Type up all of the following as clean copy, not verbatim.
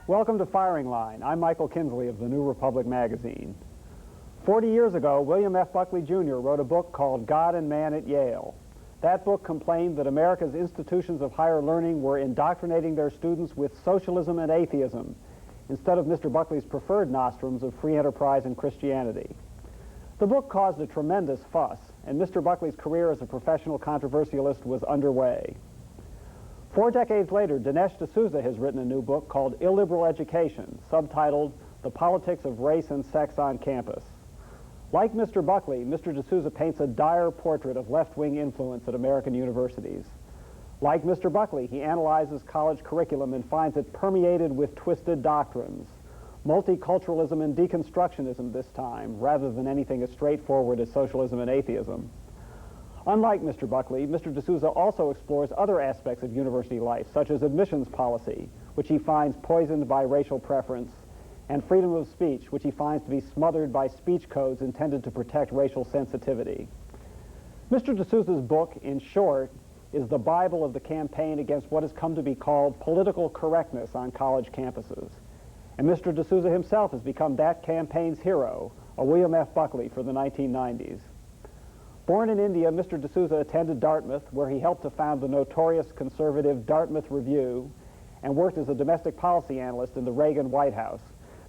Welcome to Firing Line. I'm Michael Kinsley of the New Republic magazine. 40 years ago, William F. Buckley, Jr. wrote a book called God and Man at Yale. That book complained that America's institutions of higher learning were indoctrinating their students with socialism and atheism, instead of Mr. Buckley's preferred nostrums of free enterprise and Christianity. The book caused a tremendous fuss, and Mr. Buckley's career as a professional controversialist was underway. 4 decades later, Dinesh D'Souza has written a new book called Illiberal Education, subtitled The Politics of Race and Sex on Campus. Like Mr. Buckley, Mr. D'Souza paints a dire portrait of left-wing influence at American universities. Like Mr. Buckley, he analyzes college curriculum and finds it permeated with twisted doctrines, multiculturalism and deconstructionism this time, rather than anything as straightforward as socialism and atheism. Unlike Mr. Buckley, Mr. D'Souza also explores other aspects of university life, such as admissions policy, which he finds poisoned by racial preference, and freedom of speech, which he finds to be smothered by speech codes intended to protect racial sensitivity. Mr. D'Souza's book, in short, is the Bible of the campaign against what has come to be called political correctness on college campuses. And Mr. D'Souza himself has become that campaign's hero, a William F. Buckley for the 1990s. Born in India, Mr. D'Souza attended Dartmouth, where he helped to found the notorious conservative Dartmouth Review and worked as a domestic policy analyst in the Reagan White House.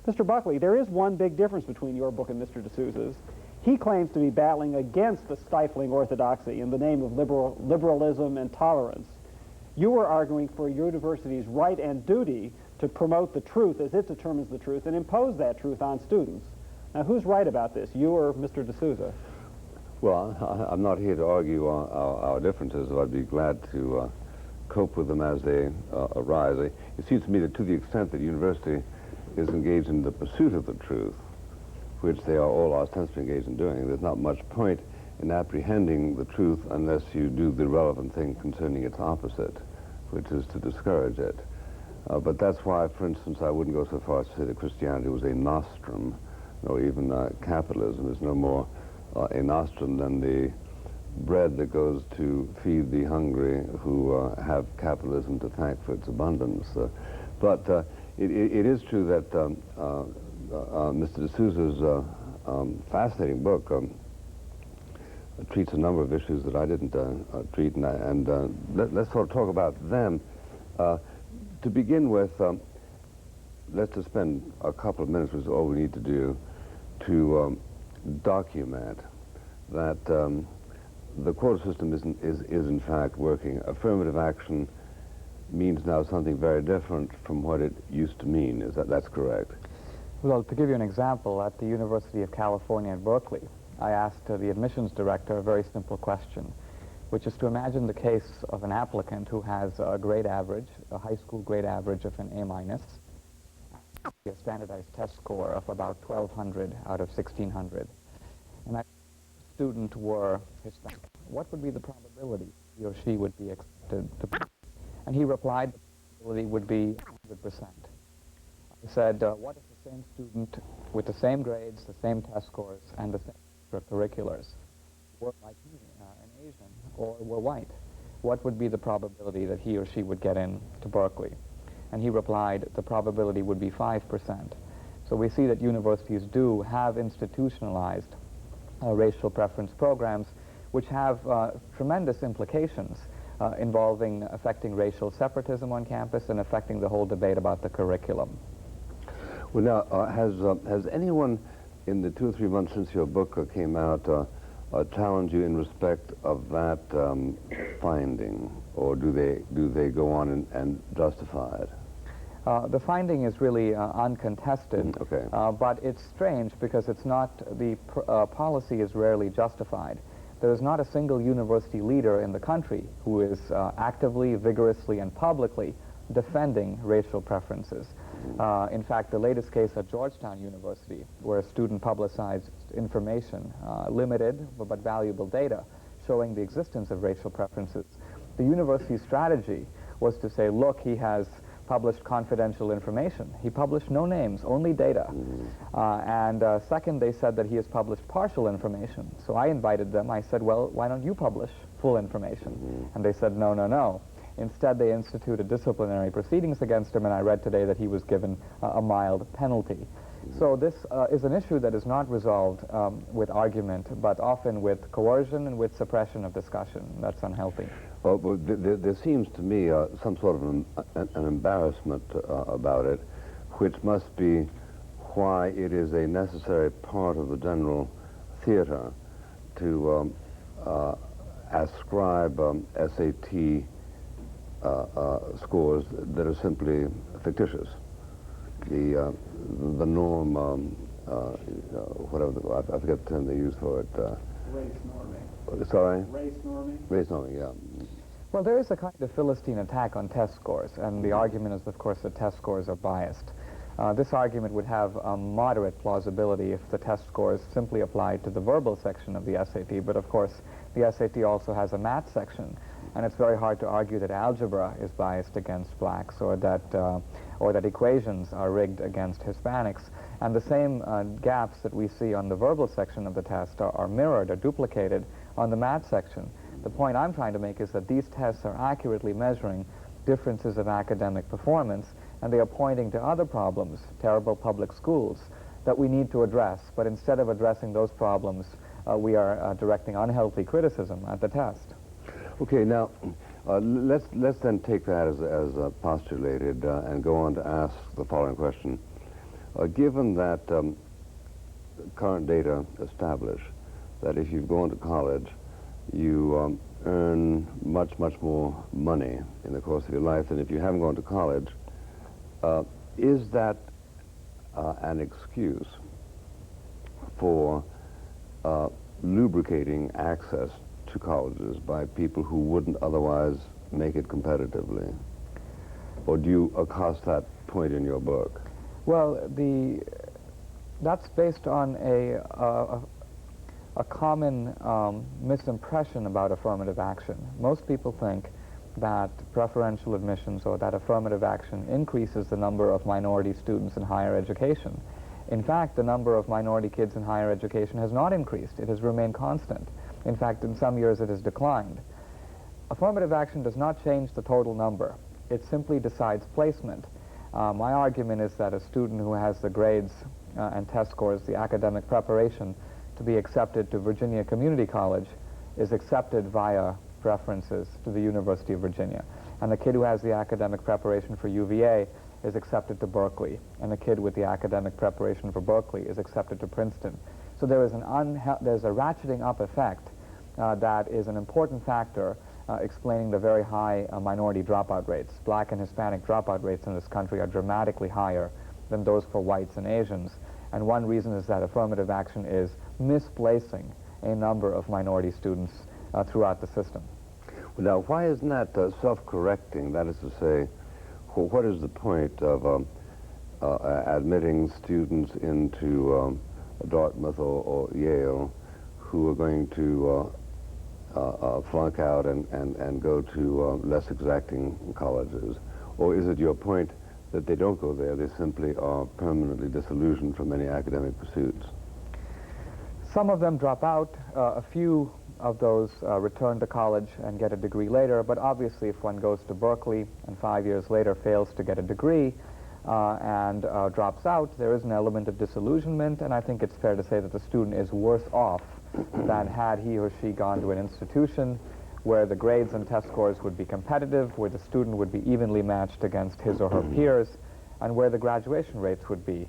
Mr. Buckley, there is one big difference between your book and Mr. D'Souza's. He claims to be battling against the stifling orthodoxy in the name of liberalism and tolerance. You were arguing for a university's right and duty to promote the truth as it determines the truth and impose that truth on students. Now, who's right about this, you or Mr. D'Souza? Well, I'm not here to argue our differences. I'd be glad to cope with them as they arise. It seems to me that to the extent that university is engaged in the pursuit of the truth, which they are all ostensibly engaged in doing, there's not much point in apprehending the truth unless you do the relevant thing concerning its opposite, which is to discourage it. But that's why, for instance, I wouldn't go so far as to say that Christianity was a nostrum, or even capitalism is no more a nostrum than the bread that goes to feed the hungry who have capitalism to thank for its abundance. But it is true that Mr. D'Souza's fascinating book treats a number of issues that I didn't treat, and let's sort of talk about them. To begin with, let's just spend a couple of minutes, which is all we need to do, to document that the quota system is in fact working. Affirmative action means now something very different from what it used to mean. That's correct? Well, to give you an example, at the University of California at Berkeley, I asked the admissions director a very simple question, which is to imagine the case of an applicant who has a grade average, a high school grade average of an A-, a standardized test score of about 1,200 out of 1,600. And that student were Hispanic. What would be the probability he or she would be accepted to? And he replied, the probability would be 100%. I said, what if the same student with the same grades, the same test scores, and the same extracurriculars were like me, an Asian, or were white? What would be the probability that he or she would get in to Berkeley? And he replied, the probability would be 5%. So we see that universities do have institutionalized racial preference programs, which have tremendous implications involving affecting racial separatism on campus and affecting the whole debate about the curriculum. Well, now, has anyone in the 2 or 3 months since your book came out challenged you in respect of that finding, or do they go on and justify it? The finding is really uncontested, okay. But it's strange because it's not, the policy is rarely justified. There is not a single university leader in the country who is actively, vigorously, and publicly defending racial preferences. In fact, the latest case at Georgetown University, where a student publicized information, limited but valuable data, showing the existence of racial preferences, the university's strategy was to say, look, he has published confidential information. He published no names, only data. And second, they said that he has published partial information. So I invited them. I said, well, why don't you publish full information? And they said, no, no, no. Instead, they instituted disciplinary proceedings against him, and I read today that he was given a mild penalty. So this is an issue that is not resolved with argument, but often with coercion and with suppression of discussion. That's unhealthy. Well, there seems to me some sort of an embarrassment about it, which must be why it is a necessary part of the general theater to ascribe SAT scores that are simply fictitious. The norm, whatever, I forget the term they use for it. Race norming. Sorry? Race norming? Race norming, yeah. Well, there is a kind of Philistine attack on test scores, and the argument is, of course, that test scores are biased. This argument would have moderate plausibility if the test scores simply applied to the verbal section of the SAT, but of course the SAT also has a math section, and it's very hard to argue that algebra is biased against blacks or that equations are rigged against Hispanics. And the same gaps that we see on the verbal section of the test are mirrored or duplicated on the math section. The point I'm trying to make is that these tests are accurately measuring differences of academic performance, and they are pointing to other problems, terrible public schools, that we need to address. But instead of addressing those problems, we are directing unhealthy criticism at the test. Okay, now let's then take that as postulated and go on to ask the following question. Given that current data establish that if you go into college, you earn much, much more money in the course of your life than if you haven't gone to college, is that an excuse for lubricating access to colleges by people who wouldn't otherwise make it competitively? Or do you accost that point in your book? Well, that's based on a common misimpression about affirmative action. Most people think that preferential admissions or that affirmative action increases the number of minority students in higher education. In fact, the number of minority kids in higher education has not increased. It has remained constant. In fact, in some years it has declined. Affirmative action does not change the total number. It simply decides placement. My argument is that a student who has the grades and test scores, the academic preparation, to be accepted to Virginia Community College is accepted via preferences to the University of Virginia. And the kid who has the academic preparation for UVA is accepted to Berkeley. And the kid with the academic preparation for Berkeley is accepted to Princeton. So there is there's a ratcheting up effect that is an important factor explaining the very high minority dropout rates. Black and Hispanic dropout rates in this country are dramatically higher than those for whites and Asians. And one reason is that affirmative action is misplacing a number of minority students throughout the system. Well, now, why isn't that self-correcting? That is to say, what is the point of admitting students into Dartmouth or Yale who are going to flunk out and go to less exacting colleges? Or is it your point that they don't go there, they simply are permanently disillusioned from any academic pursuits? Some of them drop out. A few of those return to college and get a degree later, but obviously if one goes to Berkeley and 5 years later fails to get a degree and drops out, there is an element of disillusionment, and I think it's fair to say that the student is worse off than had he or she gone to an institution where the grades and test scores would be competitive, where the student would be evenly matched against his or her peers, and where the graduation rates would be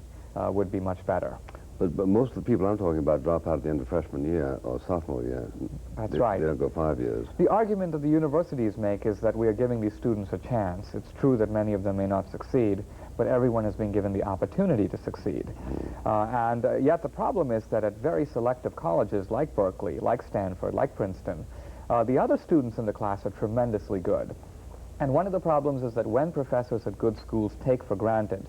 much better. But most of the people I'm talking about drop out at the end of freshman year or sophomore year. That's right. They don't go 5 years. The argument that the universities make is that we are giving these students a chance. It's true that many of them may not succeed, but everyone has been given the opportunity to succeed. Yet the problem is that at very selective colleges like Berkeley, like Stanford, like Princeton, the other students in the class are tremendously good. And one of the problems is that when professors at good schools take for granted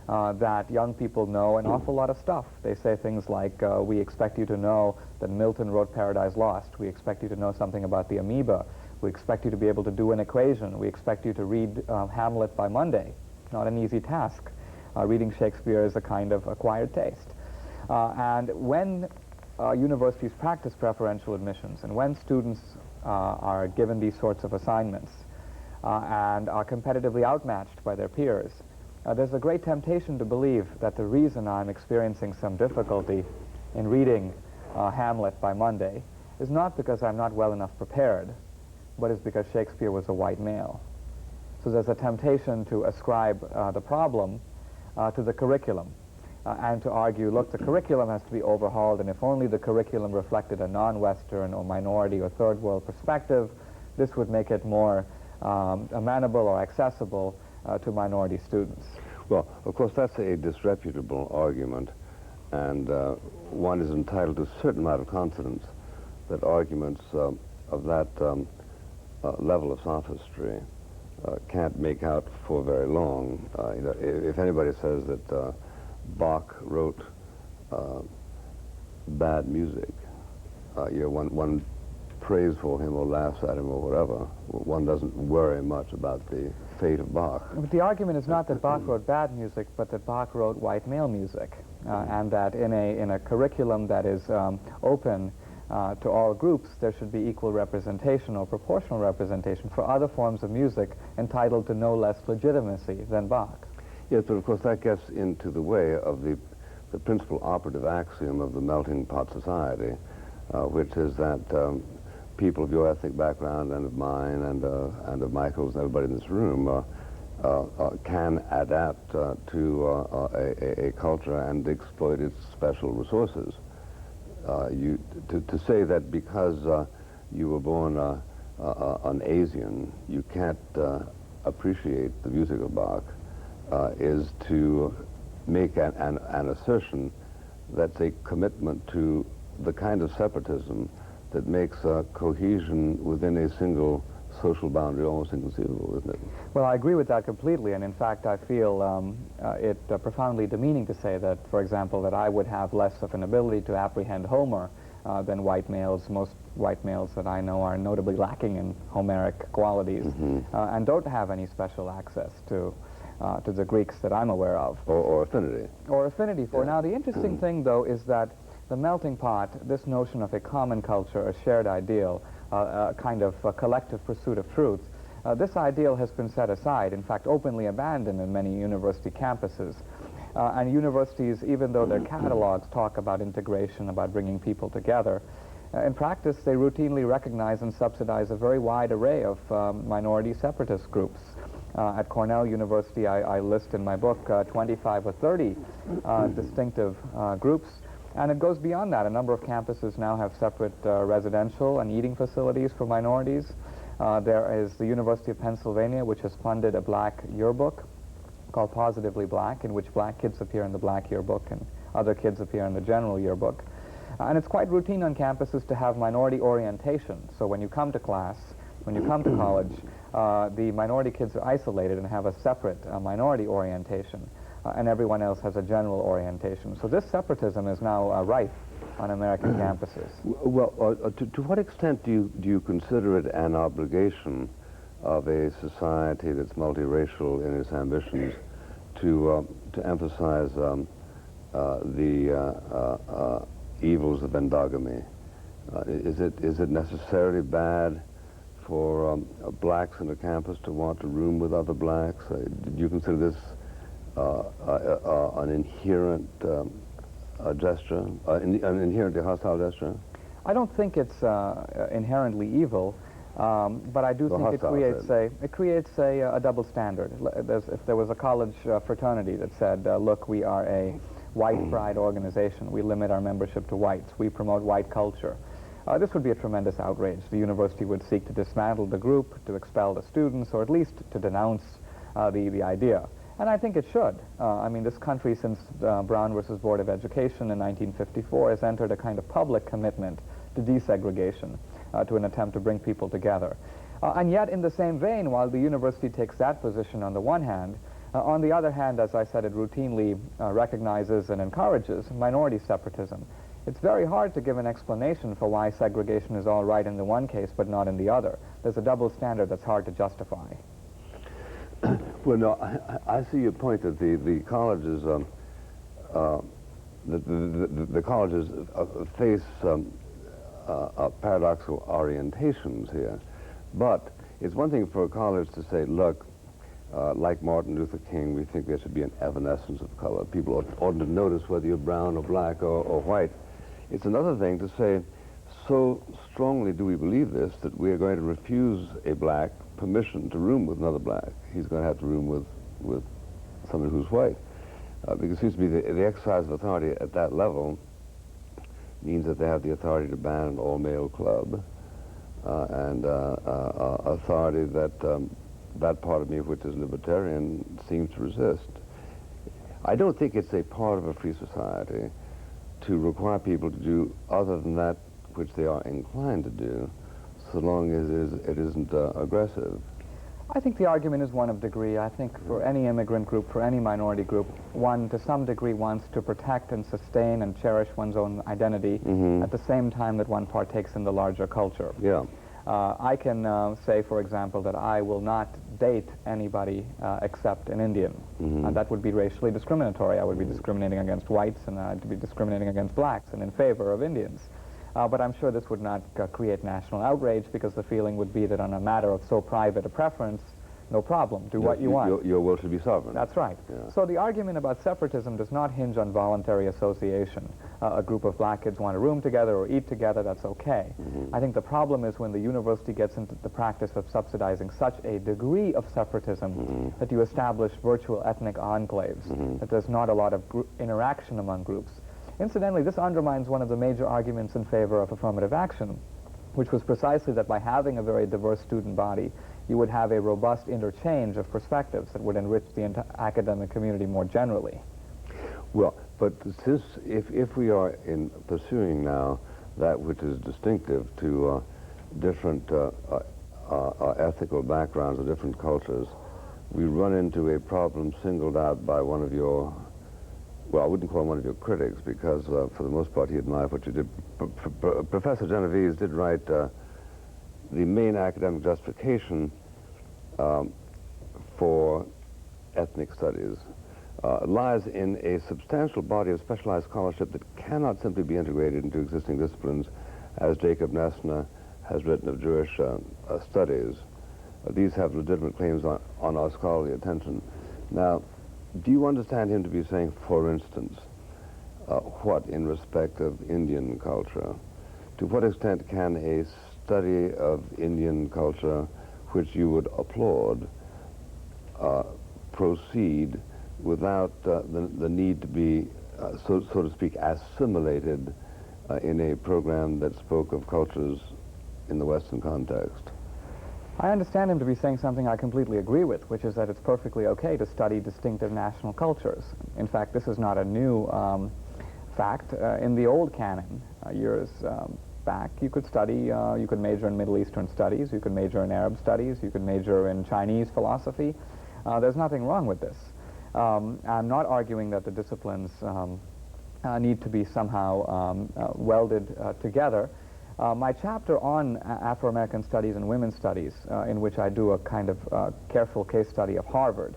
that young people know an awful lot of stuff. They say things like, we expect you to know that Milton wrote Paradise Lost. We expect you to know something about the amoeba. We expect you to be able to do an equation. We expect you to read Hamlet by Monday. not an easy task. Reading Shakespeare is a kind of acquired taste. And when universities practice preferential admissions, and when students are given these sorts of assignments and are competitively outmatched by their peers, there's a great temptation to believe that the reason I'm experiencing some difficulty in reading Hamlet by Monday is not because I'm not well enough prepared, but is because Shakespeare was a white male. So there's a temptation to ascribe the problem to the curriculum and to argue, look, the curriculum has to be overhauled, and if only the curriculum reflected a non-Western or minority or third world perspective, this would make it more amenable or accessible to minority students. Well, of course, that's a disreputable argument, and one is entitled to a certain amount of confidence that arguments of that level of sophistry can't make out for very long. You know, if anybody says that Bach wrote bad music, you know, one prays for him or laughs at him or whatever. One doesn't worry much about the fate of Bach. But the argument is not that Bach wrote bad music, but that Bach wrote white male music, and that in a curriculum that is open to all groups, there should be equal representation or proportional representation for other forms of music entitled to no less legitimacy than Bach. Yes, but of course that gets into the way of the principal operative axiom of the melting pot society, which is that people of your ethnic background and of mine and of Michael's and everybody in this room can adapt to a culture and exploit its special resources. To say that because you were born an Asian, you can't appreciate the music of Bach is to make an assertion that's a commitment to the kind of separatism that makes cohesion within a single social boundary almost inconceivable, isn't it? Well, I agree with that completely, and in fact I feel it profoundly demeaning to say that, for example, that I would have less of an ability to apprehend Homer than white males. Most white males that I know are notably lacking in Homeric qualities and don't have any special access to the Greeks that I'm aware of. Or affinity. Or affinity for. Now, the interesting thing, though, is that the melting pot, this notion of a common culture, a shared ideal, a kind of a collective pursuit of truth, this ideal has been set aside, in fact openly abandoned in many university campuses. And universities, even though their catalogs talk about integration, about bringing people together, in practice they routinely recognize and subsidize a very wide array of minority separatist groups. At Cornell University, I list in my book 25 or 30 distinctive groups. And it goes beyond that. A number of campuses now have separate residential and eating facilities for minorities. There is the University of Pennsylvania, which has funded a black yearbook called Positively Black, in which black kids appear in the black yearbook and other kids appear in the general yearbook. And it's quite routine on campuses to have minority orientation. So when you come to class, when you come to college, the minority kids are isolated and have a separate minority orientation. And everyone else has a general orientation. So this separatism is now rife on American campuses. Well, to what extent do you consider it an obligation of a society that's multiracial in its ambitions to emphasize the evils of endogamy? Is it necessarily bad for blacks in a campus to want to room with other blacks? Do you consider this an inherent gesture, an inherently hostile gesture? I don't think it's inherently evil, but I do think it creates a double standard. If there was a college fraternity that said, look, we are a white pride organization, we limit our membership to whites, we promote white culture, this would be a tremendous outrage. The university would seek to dismantle the group, to expel the students, or at least to denounce the idea. And I think it should. I mean, this country, since Brown versus Board of Education in 1954, has entered a kind of public commitment to desegregation, to an attempt to bring people together. And yet, in the same vein, while the university takes that position on the one hand, on the other hand, as I said, it routinely recognizes and encourages minority separatism. It's very hard to give an explanation for why segregation is all right in the one case but not in the other. There's a double standard that's hard to justify. Well, no, I see your point that the colleges, the colleges face paradoxical orientations here. But it's one thing for a college to say, look, like Martin Luther King, we think there should be an evanescence of color. People ought to notice whether you're brown or black or white. It's another thing to say, so strongly do we believe this that we are going to refuse a black permission to room with another black. He's going to have to room with somebody who's white. Because it seems to me the exercise of authority at that level means that they have the authority to ban an all-male club and authority that that part of me which is libertarian seems to resist. I don't think it's a part of a free society to require people to do other than that which they are inclined to do, so long as it isn't aggressive. I think the argument is one of degree. I think for any immigrant group, for any minority group, one to some degree wants to protect and sustain and cherish one's own identity at the same time that one partakes in the larger culture. Yeah. I can say, for example, that I will not date anybody except an Indian. That would be racially discriminatory. I would be discriminating against whites, and I'd be discriminating against blacks and in favor of Indians. But I'm sure this would not create national outrage, because the feeling would be that on a matter of so private a preference, no problem, do what you want. Your will should be sovereign. That's right. Yeah. So the argument about separatism does not hinge on voluntary association. A group of black kids want to room together or eat together, that's okay. I think the problem is when the university gets into the practice of subsidizing such a degree of separatism that you establish virtual ethnic enclaves, that there's not a lot of interaction among groups. Incidentally, this undermines one of the major arguments in favor of affirmative action, which was precisely that by having a very diverse student body, you would have a robust interchange of perspectives that would enrich the academic community more generally. Well, but since if we are in pursuing now that which is distinctive to different ethical backgrounds or different cultures, we run into a problem singled out by one of your, well, I wouldn't call him one of your critics, because for the most part he admired what you did. Professor Genovese did write the main academic justification for ethnic studies lies in a substantial body of specialized scholarship that cannot simply be integrated into existing disciplines, as Jacob Nessner has written of Jewish studies. These have legitimate claims on our scholarly attention. Now, do you understand him to be saying, for instance, what in respect of Indian culture, to what extent can a study of Indian culture, which you would applaud, proceed without the need to be, so to speak, assimilated in a program that spoke of cultures in the Western context? I understand him to be saying something I completely agree with, which is that it's perfectly okay to study distinctive national cultures. In fact, this is not a new fact. In the old canon, years back, you could study, you could major in Middle Eastern studies, you could major in Arab studies, you could major in Chinese philosophy. There's nothing wrong with this. I'm not arguing that the disciplines need to be somehow welded together. My chapter on Afro-American studies and women's studies, in which I do a kind of careful case study of Harvard,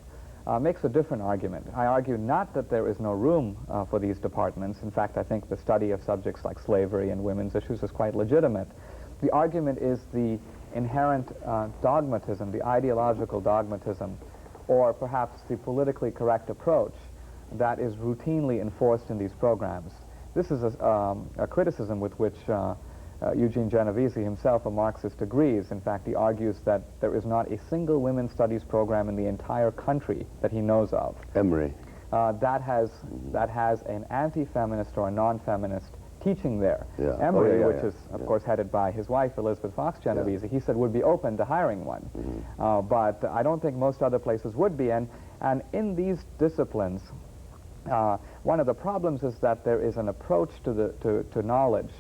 makes a different argument. I argue not that there is no room for these departments. In fact, I think the study of subjects like slavery and women's issues is quite legitimate. The argument is the inherent dogmatism, the ideological dogmatism, or perhaps the politically correct approach that is routinely enforced in these programs. This is a criticism with which Eugene Genovese himself, a Marxist, agrees. In fact, he argues that there is not a single women's studies program in the entire country that he knows of Emory. that has an anti-feminist or a non-feminist teaching there. Yeah. Emory, which is, of course, headed by his wife, Elizabeth Fox Genovese, he said would be open to hiring one. But I don't think most other places would be. And in these disciplines, one of the problems is that there is an approach to knowledge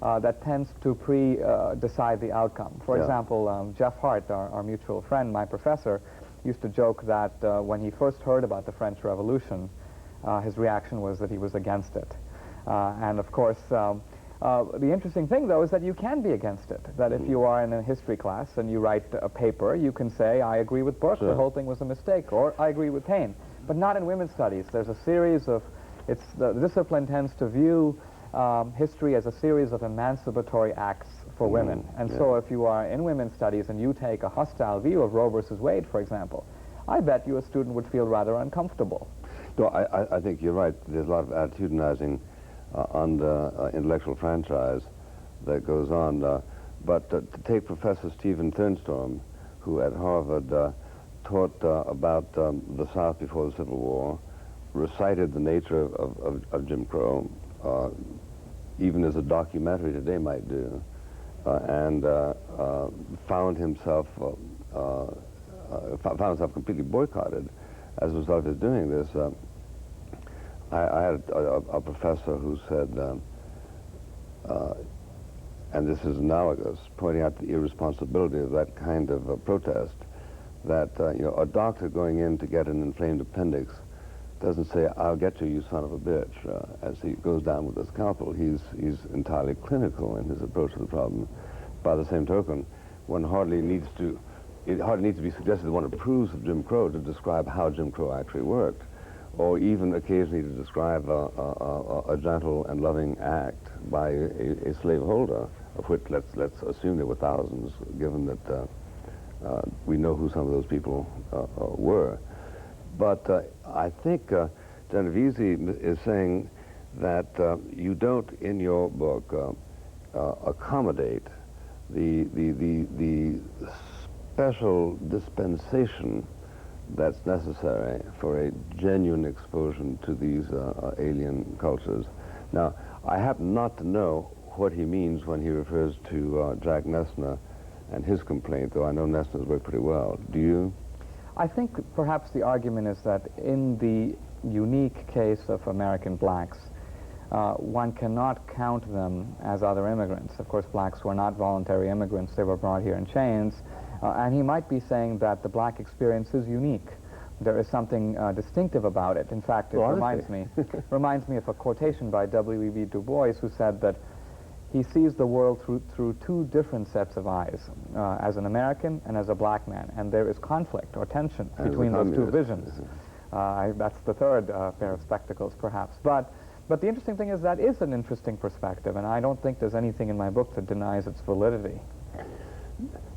that tends to decide the outcome. For example, Jeff Hart, our mutual friend, my professor, used to joke that when he first heard about the French Revolution, his reaction was that he was against it. And of course, The interesting thing, though, is that you can be against it. That if you are in a history class and you write a paper, you can say, I agree with Burke, the whole thing was a mistake, or I agree with Paine. But not in women's studies. There's a series of, the discipline tends to view history as a series of emancipatory acts for women. And so if you are in women's studies and you take a hostile view of Roe versus Wade, for example, I bet you a student would feel rather uncomfortable. No, I think you're right. There's a lot of attitudinizing on the intellectual franchise that goes on. But to take Professor Stephen Thurnstorm, who at Harvard taught about the South before the Civil War, recited the nature of Jim Crow, even as a documentary today might do, and found himself completely boycotted as a result of his doing this. I had a professor who said, and this is analogous, pointing out the irresponsibility of that kind of protest, that a doctor going in to get an inflamed appendix doesn't say, I'll get you son of a bitch, as he goes down with a scalpel. He's entirely clinical in his approach to the problem. By the same token, it hardly needs to be suggested that one approves of Jim Crow to describe how Jim Crow actually worked, or even occasionally to describe a gentle and loving act by a slaveholder, of which let's assume there were thousands, given that we know who some of those people were. But I think Genovese is saying that you don't, in your book, accommodate the special dispensation that's necessary for a genuine exposure to these alien cultures. Now, I happen not to know what he means when he refers to Jack Nessner and his complaint, though I know Nessner's worked pretty well. Do you? I think perhaps the argument is that in the unique case of American blacks, one cannot count them as other immigrants. Of course, blacks were not voluntary immigrants. They were brought here in chains. And he might be saying that the black experience is unique. There is something distinctive about it. In fact, it reminds me of a quotation by W.E.B. Du Bois, who said that he sees the world through two different sets of eyes, as an American and as a black man. And there is conflict or tension between those two visions. That's the third pair of spectacles, perhaps. But the interesting thing is that is an interesting perspective, and I don't think there's anything in my book that denies its validity.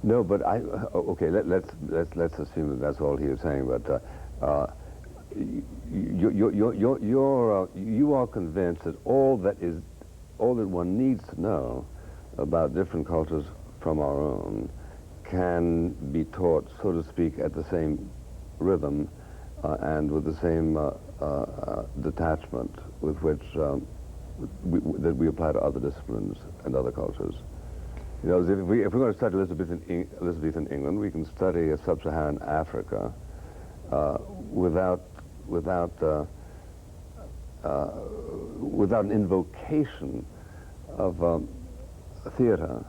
No, but okay. Let's assume that that's all he is saying. But you are convinced that all that one needs to know about different cultures from our own can be taught, so to speak, at the same rhythm and with the same detachment with which that we apply to other disciplines and other cultures. You know, if we're going to study Elizabethan England, we can study sub-Saharan Africa without an invocation of theater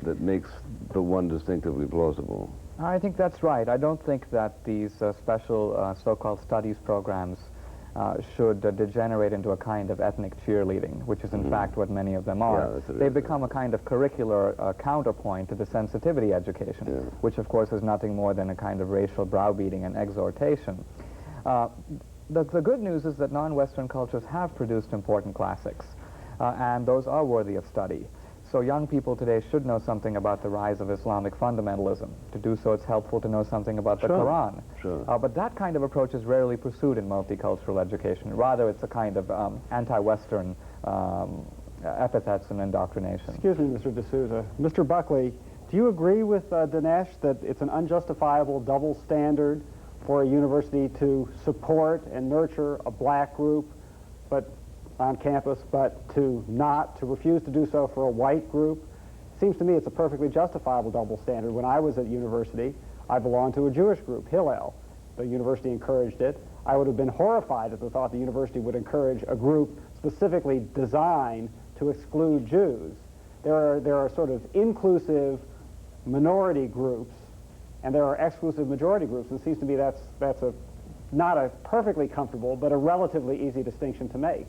that makes the one distinctively plausible. I think that's right. I don't think that these special so-called studies programs should degenerate into a kind of ethnic cheerleading, which is in fact what many of them are. Yeah, they've become a kind of curricular counterpoint to the sensitivity education, which of course is nothing more than a kind of racial browbeating and exhortation. The good news is that non-Western cultures have produced important classics, and those are worthy of study. So young people today should know something about the rise of Islamic fundamentalism. To do so, it's helpful to know something about the Quran. But that kind of approach is rarely pursued in multicultural education. Rather, it's a kind of anti-Western epithets and indoctrination. Excuse me, Mr. D'Souza. Mr. Buckley, do you agree with Dinesh that it's an unjustifiable double standard for a university to support and nurture a black group on campus, but to refuse to do so for a white group? Seems to me it's a perfectly justifiable double standard. When I was at university, I belonged to a Jewish group, Hillel. The university encouraged it. I would have been horrified at the thought the university would encourage a group specifically designed to exclude Jews. There are sort of inclusive minority groups, and there are exclusive majority groups. And it seems to me that's not a perfectly comfortable, but a relatively easy distinction to make.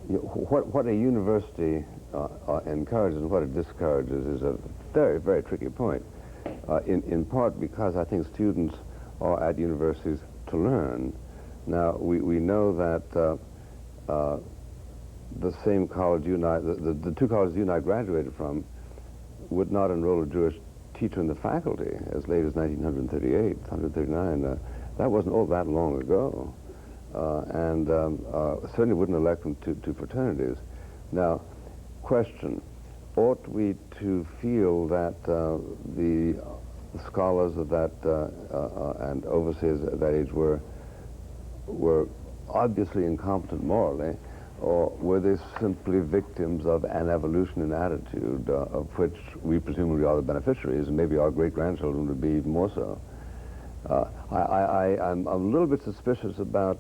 What a university encourages and what it discourages is a very, very tricky point, in part because I think students are at universities to learn. Now, we know that the same college the two colleges you and I graduated from would not enroll a Jewish teacher in the faculty as late as 1938, 139. That wasn't all that long ago. And certainly wouldn't elect them to fraternities. Now, question, ought we to feel that the scholars of that and overseers at that age were obviously incompetent morally, or were they simply victims of an evolution in attitude of which we presumably are the beneficiaries, and maybe our great-grandchildren would be even more so? I'm a little bit suspicious about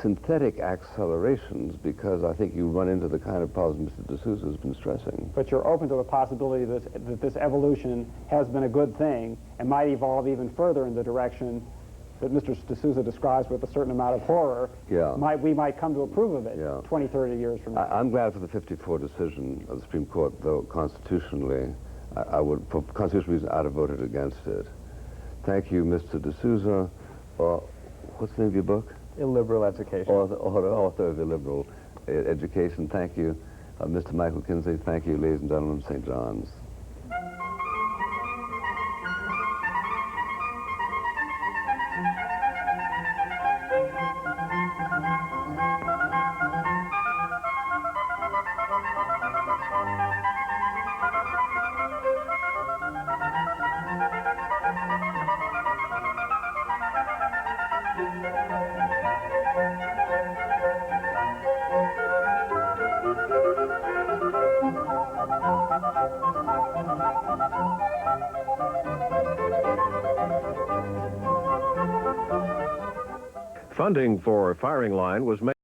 synthetic accelerations because I think you run into the kind of problems Mr. D'Souza has been stressing. But you're open to the possibility that this evolution has been a good thing and might evolve even further in the direction that Mr. D'Souza describes with a certain amount of horror. Yeah. We might come to approve of it Yeah. 20, 30 years from now. I'm glad for the 54 decision of the Supreme Court, though constitutionally, I would, for constitutional reasons, I'd have voted against it. Thank you, Mr. D'Souza. What's the name of your book? Illiberal Education. Author of Illiberal Education. Thank you, Mr. Michael Kinsley. Thank you, ladies and gentlemen of St. John's. Funding for Firing Line was made